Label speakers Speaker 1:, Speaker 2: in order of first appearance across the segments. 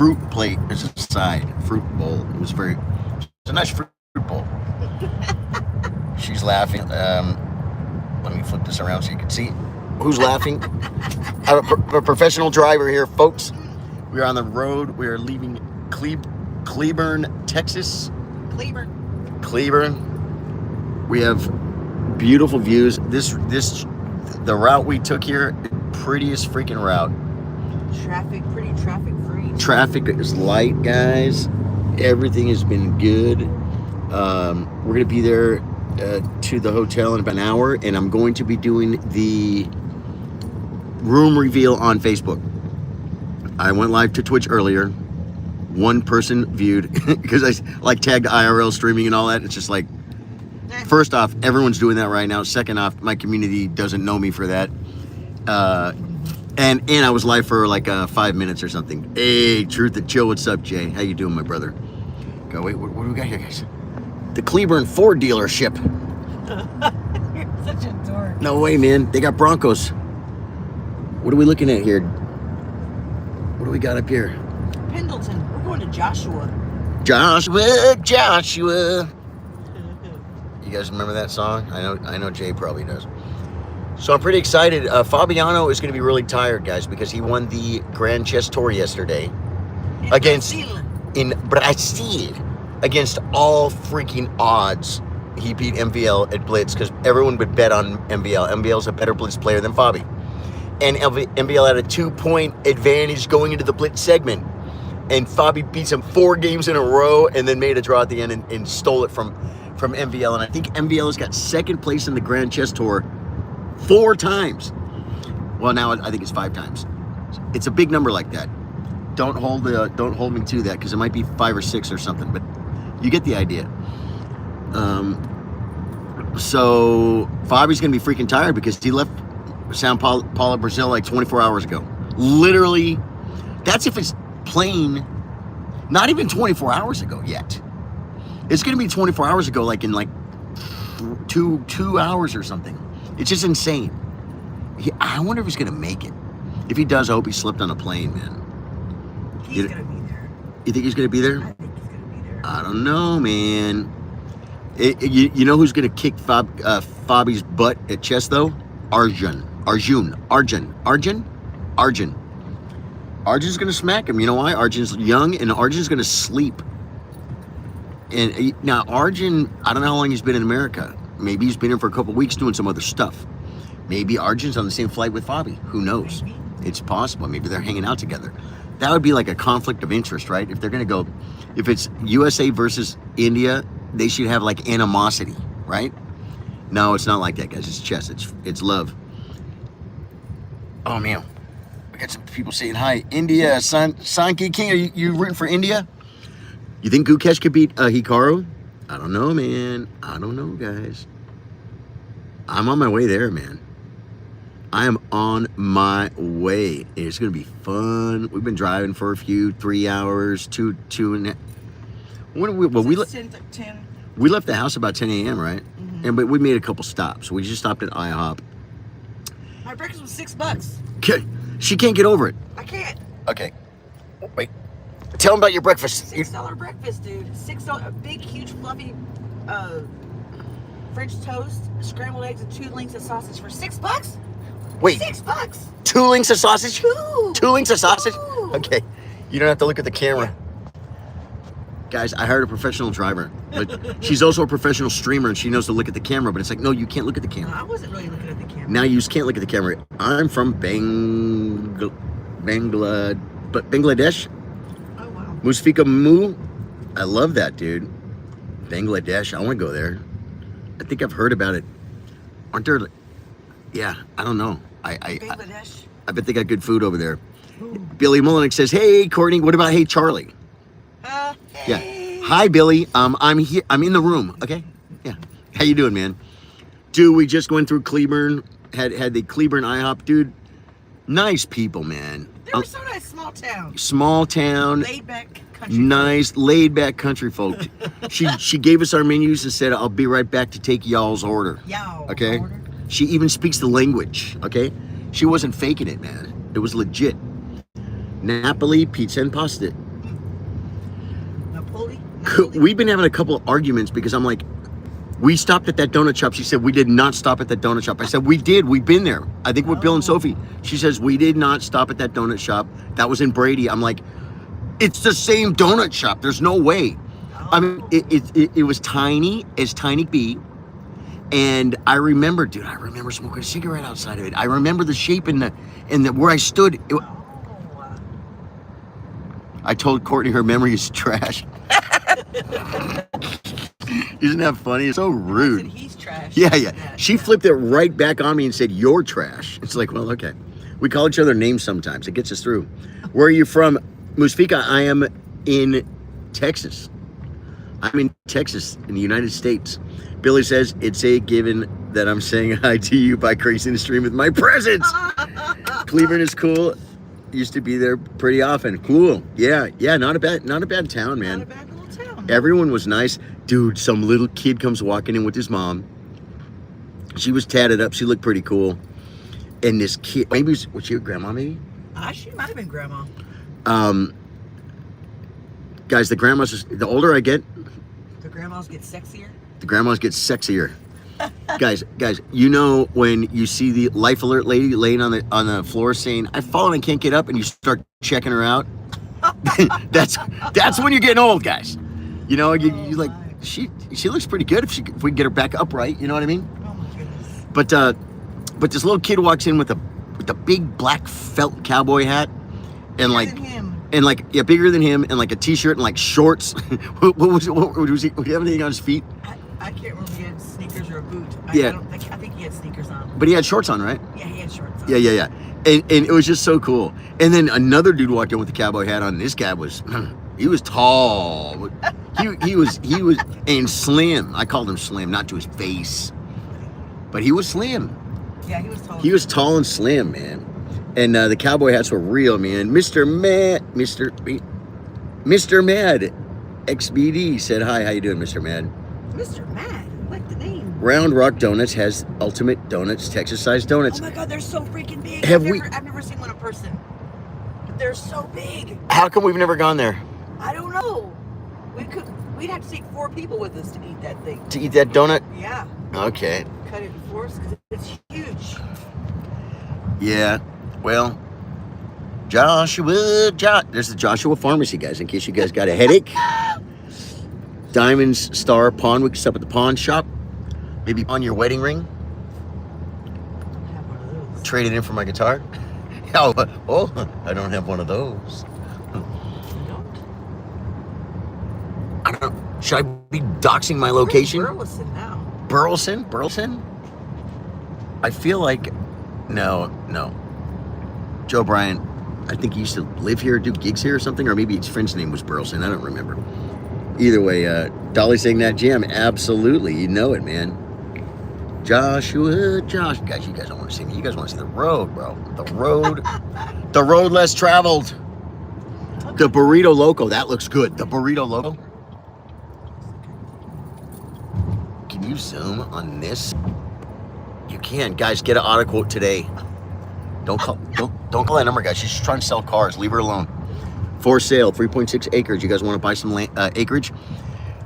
Speaker 1: fruit plate as a side, fruit bowl. It's a nice fruit bowl. She's laughing. Let me flip this around so you can see who's laughing. I'm a professional driver here, folks. We are on the road. We are leaving Cleburne, Texas. Cleburne. We have beautiful views. The route we took here, prettiest freaking route.
Speaker 2: Pretty traffic free.
Speaker 1: Traffic is light, guys. Everything has been good. We're gonna be there to the hotel in about an hour, and I'm going to be doing the room reveal on Facebook. I went live to Twitch earlier. One person viewed because I tagged IRL streaming and all that. It's just like, first off, everyone's doing that right now. Second off, my community doesn't know me for that. And I was live for like 5 minutes or something. Hey, Truth and Chill, what's up, Jay? How you doing, my brother? Go, wait, what do we got here, guys? The Cleburne Ford dealership.
Speaker 2: You're such a dork.
Speaker 1: No way, man. They got Broncos. What are we looking at here? What do we got up here?
Speaker 2: Pendleton. We're going to Joshua.
Speaker 1: Joshua. You guys remember that song? I know Jay probably does. So I'm pretty excited. Fabiano is going to be really tired, guys, because he won the Grand Chess Tour yesterday in Brazil against all freaking odds. He beat MVL at Blitz because everyone would bet on MVL. MVL's a better Blitz player than Fabi. And MVL had a 2-point advantage going into the Blitz segment. And Fabi beats him 4 games in a row and then made a draw at the end and stole it from MVL. And I think MVL has got second place in the Grand Chess Tour 4 times. Well, now I think it's 5 times. It's a big number like that. Don't hold me to that because it might be 5 or 6 or something, but you get the idea. So Fabi's gonna be freaking tired because he left Sao Paulo, Brazil like 24 hours ago. Literally, that's if it's plane, not even 24 hours ago yet. It's gonna be 24 hours ago, like in like two hours or something. It's just insane. I wonder if he's gonna make it. If he does, I hope he slipped on a plane, man.
Speaker 2: He's gonna be there.
Speaker 1: You think he's gonna be there?
Speaker 2: I think he's gonna be there.
Speaker 1: I don't know, man. You know who's gonna kick Fabi's butt at chess though? Arjun. Arjun's gonna smack him. You know why? Arjun's young and Arjun's gonna sleep. And now Arjun, I don't know how long he's been in America. Maybe he's been here for a couple of weeks doing some other stuff. Maybe Arjun's on the same flight with Fabi. Who knows?
Speaker 2: Maybe.
Speaker 1: It's possible. Maybe they're hanging out together. That would be like a conflict of interest, right? If they're gonna go, if it's USA versus India, they should have like animosity, right? No, it's not like that, guys. It's chess. It's love. Oh man, we got some people saying hi. India, Sanki King, are you rooting for India? You think Gukesh could beat Hikaru? I don't know, man. I don't know, guys. I'm on my way there, man. I am on my way. It's gonna be fun. We've been driving for a few 3 hours, two and a, when we we left the house about 10 a.m. right? Mm-hmm. But we made a couple stops. We just stopped at IHOP.
Speaker 2: My breakfast was $6.
Speaker 1: Okay, she can't get over it.
Speaker 2: I can't.
Speaker 1: Okay, wait. Tell them about your breakfast.
Speaker 2: $6 breakfast, dude. $6. A big, huge, fluffy French toast, scrambled eggs, and 2 links of sausage for $6.
Speaker 1: Wait.
Speaker 2: $6.
Speaker 1: 2 links of sausage?
Speaker 2: 2.
Speaker 1: 2 links of sausage?
Speaker 2: 2.
Speaker 1: Okay. You don't have to look at the camera. Guys, I hired a professional driver, but she's also a professional streamer and she knows to look at the camera, but it's like, no, you can't look at the camera.
Speaker 2: No, I wasn't really looking at the camera.
Speaker 1: Now you just can't look at the camera. I'm from Bangladesh.
Speaker 2: Oh, wow.
Speaker 1: Musfika Mu. I love that, dude. Bangladesh. I want to go there. I think I've heard about it. Aren't there, yeah, I don't know.
Speaker 2: Bangladesh.
Speaker 1: I bet they got good food over there.
Speaker 2: Ooh.
Speaker 1: Billy Mullenix says, hey, Courtney, what about hey, Charlie?
Speaker 2: Hey.
Speaker 1: Yeah. Hi, Billy. I'm here. I'm in the room. Okay. Yeah. How you doing, man? Dude, we just went through Cleburne. Had the Cleburne IHOP, dude. Nice people, man.
Speaker 2: They were so nice. Small town.
Speaker 1: Small town.
Speaker 2: Laid back country.
Speaker 1: Nice, laid back country folk. She gave us our menus and said, I'll be right back to take y'all's order.
Speaker 2: Y'all.
Speaker 1: Okay.
Speaker 2: Order.
Speaker 1: She even speaks the language. Okay. She wasn't faking it, man. It was legit. Napoli, pizza and pasta. we've been having a couple of arguments because I'm like, we stopped at that donut shop. She said, we did not stop at that donut shop. I said, we did. We've been there. I think with Bill and Sophie. She says, we did not stop at that donut shop. That was in Brady. I'm like, it's the same donut shop. There's no way. I mean, it was tiny as tiny be. And I remember, dude, I remember smoking a cigarette outside of it. I remember the shape in the where I stood. I told Courtney her memory is trash. Isn't that funny? It's so rude.
Speaker 2: He's trash.
Speaker 1: Yeah. She flipped it right back on me and said, you're trash. It's like, well, okay. We call each other names sometimes. It gets us through. Where are you from? Musfika, I am in Texas. I'm in Texas, in the United States. Billy says, it's a given that I'm saying hi to you by gracing the stream with my presence. Cleveland is cool. Used to be there pretty often. Cool. Yeah, not a bad town, man.
Speaker 2: Not a bad little town.
Speaker 1: Everyone was nice. Dude, some little kid comes walking in with his mom. She was tatted up. She looked pretty cool. And this kid, maybe was she your grandma, maybe?
Speaker 2: She might have been grandma.
Speaker 1: Guys, the older I get,
Speaker 2: The grandmas get sexier.
Speaker 1: the grandmas get sexier. guys, you know when you see the life alert lady laying on the floor saying, "I've fallen and can't get up," and you start checking her out? that's when you're getting old, guys. You know, you like, she looks pretty good if we can get her back upright. You know what I mean?
Speaker 2: Oh my goodness.
Speaker 1: But this little kid walks in with a big black felt cowboy hat and bigger than him, and like a t-shirt and like shorts. what was he? Did he have anything on his feet?
Speaker 2: I can't remember if he had sneakers or a boot. I think he had sneakers on.
Speaker 1: But he had shorts on, right?
Speaker 2: Yeah, he had shorts on.
Speaker 1: Yeah. And it was just so cool. And then another dude walked in with a cowboy hat on. This guy was, he was tall. He was and slim. I called him slim, not to his face, but he was slim.
Speaker 2: Yeah, he was tall.
Speaker 1: He was tall and slim, man. And the cowboy hats were real, man. Mr. Mad, XBD said hi. How you doing, Mr. Mad?
Speaker 2: Mr. Mad, I like the name.
Speaker 1: Round Rock Donuts has ultimate donuts, Texas-sized donuts.
Speaker 2: Oh my God, they're so freaking big.
Speaker 1: I've
Speaker 2: never seen one in person, but they're so big.
Speaker 1: How come we've never gone there?
Speaker 2: I don't know. We'd have to take 4 people with us to eat that thing.
Speaker 1: To eat that donut?
Speaker 2: Yeah.
Speaker 1: Okay.
Speaker 2: Cut it in 4s because it's huge.
Speaker 1: Yeah. Well, there's the Joshua Pharmacy, guys, in case you guys got a headache. Diamonds Star Pawn. We can stop at the pawn shop. Maybe on your wedding ring.
Speaker 2: I don't have one of those.
Speaker 1: Trade it in for my guitar. I don't have one of those.
Speaker 2: You don't?
Speaker 1: I don't know. Should I be doxing my location?
Speaker 2: Where's Burleson now?
Speaker 1: Burleson? I feel like, no. Joe Bryant, I think he used to live here, do gigs here or something, or maybe his friend's name was Burleson. I don't remember. Either way, Dolly saying that jam, absolutely. You know it, man. Josh. Guys, you guys don't want to see me. You guys want to see the road, bro. The road less traveled. The Burrito Loco, that looks good. The Burrito Loco. Can you zoom on this? You can. Guys, get an auto quote today. Don't call that number, guys. She's just trying to sell cars. Leave her alone. For sale, 3.6 acres. You guys want to buy some acreage?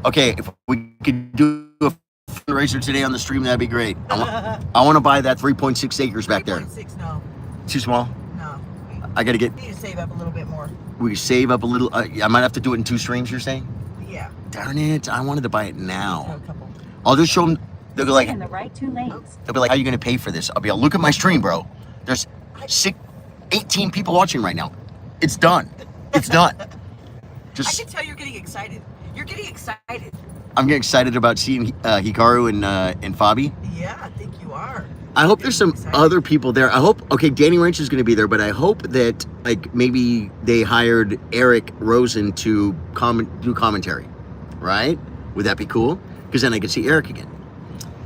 Speaker 1: Okay, if we could do a fundraiser today on the stream, that'd be great. I want to buy that 3.6 acres back there.
Speaker 2: 3.6, no.
Speaker 1: Too small?
Speaker 2: No.
Speaker 1: I got to get...
Speaker 2: We need to save up a little bit more.
Speaker 1: We save up a little... I might have to do it in 2 streams, you're saying?
Speaker 2: Yeah.
Speaker 1: Darn it. I wanted to buy it now.
Speaker 2: A couple.
Speaker 1: I'll just show them... They'll be like...
Speaker 3: in the right 2 lanes.
Speaker 1: They'll be like, how are you going to pay for this? I'll be like, look at my stream, bro. There's 18 people watching right now. It's done. It's done.
Speaker 2: I
Speaker 1: Just...
Speaker 2: can tell you're getting excited. You're getting excited.
Speaker 1: I'm getting excited about seeing Hikaru and Fabi.
Speaker 2: Yeah, I think you are.
Speaker 1: I hope there's some other people there. I hope, okay, Danny Ranch is going to be there, but I hope that, like, maybe they hired Eric Rosen to do commentary, right? Would that be cool? Because then I could see Eric again,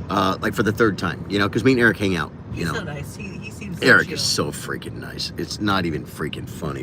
Speaker 1: like for the 3rd time, you know, because me and Eric hang out, you
Speaker 2: He's
Speaker 1: know.
Speaker 2: so nice. He seems so
Speaker 1: Eric
Speaker 2: chill.
Speaker 1: is so freaking nice. It's not even freaking funny.